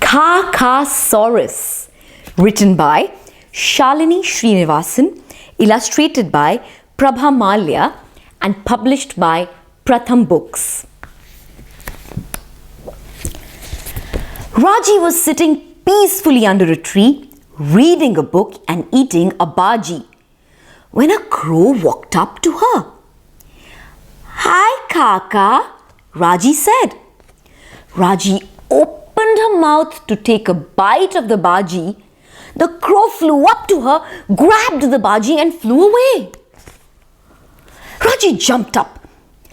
Kakaasaurus, written by Shalini Srinivasan, illustrated by Prabha Mallya, and published by Pratham books. Raji was sitting peacefully under a tree, reading a book and eating a bajji, when a crow walked up to her. "Hi, Kaka," Raji said. Raji opened her mouth to take a bite of the bajji. The crow flew up to her, grabbed the bajji and flew away. Raji jumped up,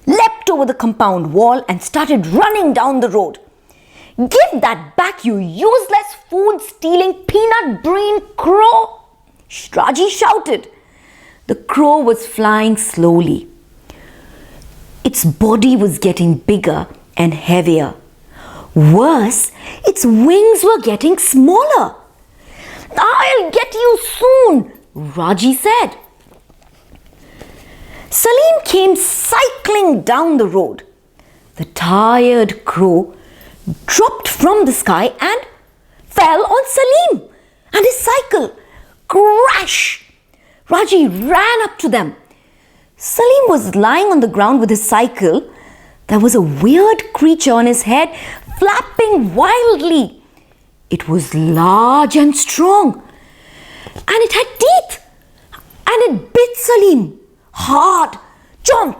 leapt over the compound wall and started running down the road. "Give that back, you useless food-stealing peanut-brain crow!" Raji shouted. The crow was flying slowly. Its body was getting bigger and heavier. Worse, its wings were getting smaller. "I'll get you soon," Raji said. Salim came cycling down the road. The tired crow dropped from the sky and fell on Salim and his cycle. Crash! Raji ran up to them. Salim was lying on the ground with his cycle. There was a weird creature on his head, flapping wildly. It was large and strong, and it had teeth, and it bit Salim hard. "Jump!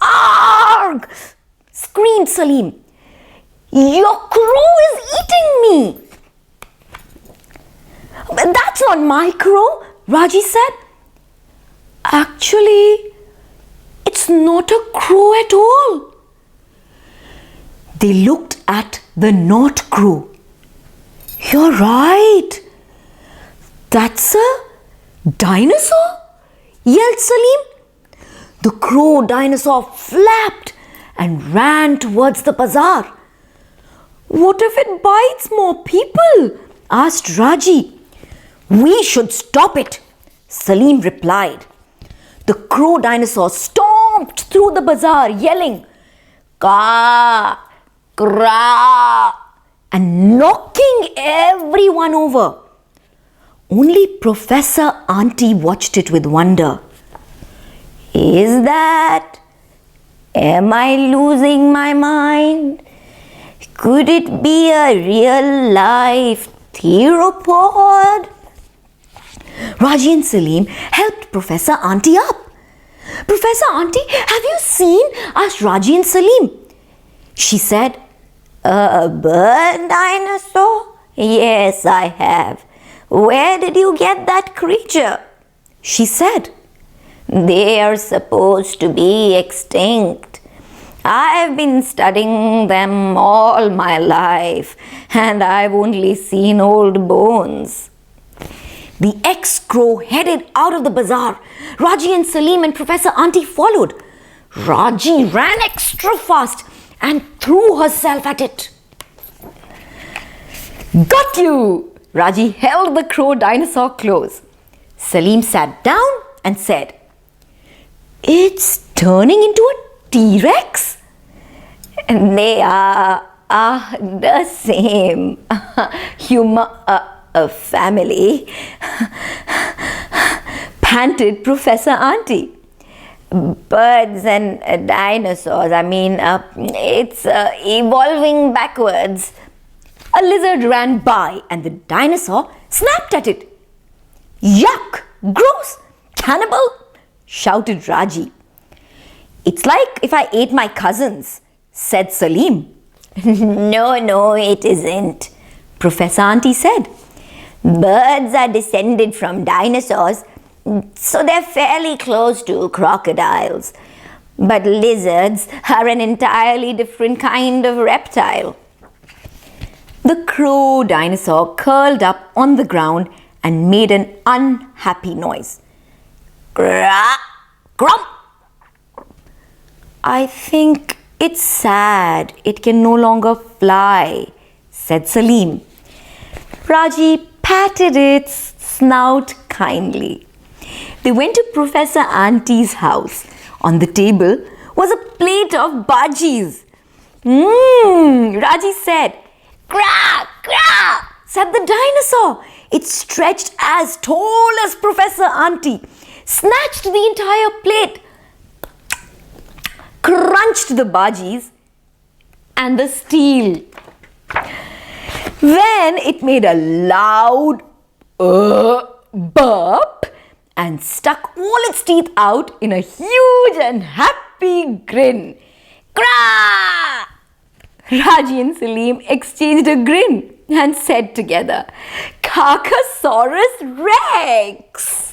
Arg!" screamed Salim. "Your crow is eating me!" "But that's not my crow," Raji said. "Actually, it's not a crow at all." They looked at the not crow. "You're right. That's a dinosaur," yelled Salim. The crow dinosaur flapped and ran towards the bazaar. "What if it bites more people?" asked Raji. "We should stop it," Salim replied. The crow dinosaur stomped through the bazaar yelling, "Ka! Kra!" and knocking everyone over. Only Professor Auntie watched it with wonder. "Is that? Am I losing my mind? Could it be a real life theropod?" Raji and Salim helped Professor Auntie up. "Professor Auntie, have you seen?" asked Raji and Salim. She said, "A bird dinosaur? Yes, I have. Where did you get that creature?" She said, "They are supposed to be extinct. I've been studying them all my life, and I've only seen old bones." The ex-crow headed out of the bazaar. Raji and Salim and Professor Auntie followed. Raji ran extra fast and threw herself at it. "Got you!" Raji held the crow dinosaur close. Salim sat down and said, "It's turning into a T-Rex?" "And they are the same. A family," panted Professor Auntie. "Birds and dinosaurs, it's evolving backwards." A lizard ran by and the dinosaur snapped at it. "Yuck! Gross! Cannibal!" shouted Raji. "It's like if I ate my cousins," said Salim. No, it isn't," Professor Auntie said. "Birds are descended from dinosaurs, so they're fairly close to crocodiles. But lizards are an entirely different kind of reptile." The crow dinosaur curled up on the ground and made an unhappy noise. "Gra! Grump!" "I think it's sad it can no longer fly," said Salim. Raji patted its snout kindly. They went to Professor Auntie's house. On the table was a plate of bajjis. Raji said, "Crack! Grah! Said the dinosaur. It stretched as tall as Professor Auntie, snatched the entire plate, crunched the bajis and the steel. Then it made a loud burp and stuck all its teeth out in a huge and happy grin. Grah! Raji and Salim exchanged a grin and said together, Kakaasaurus Rex!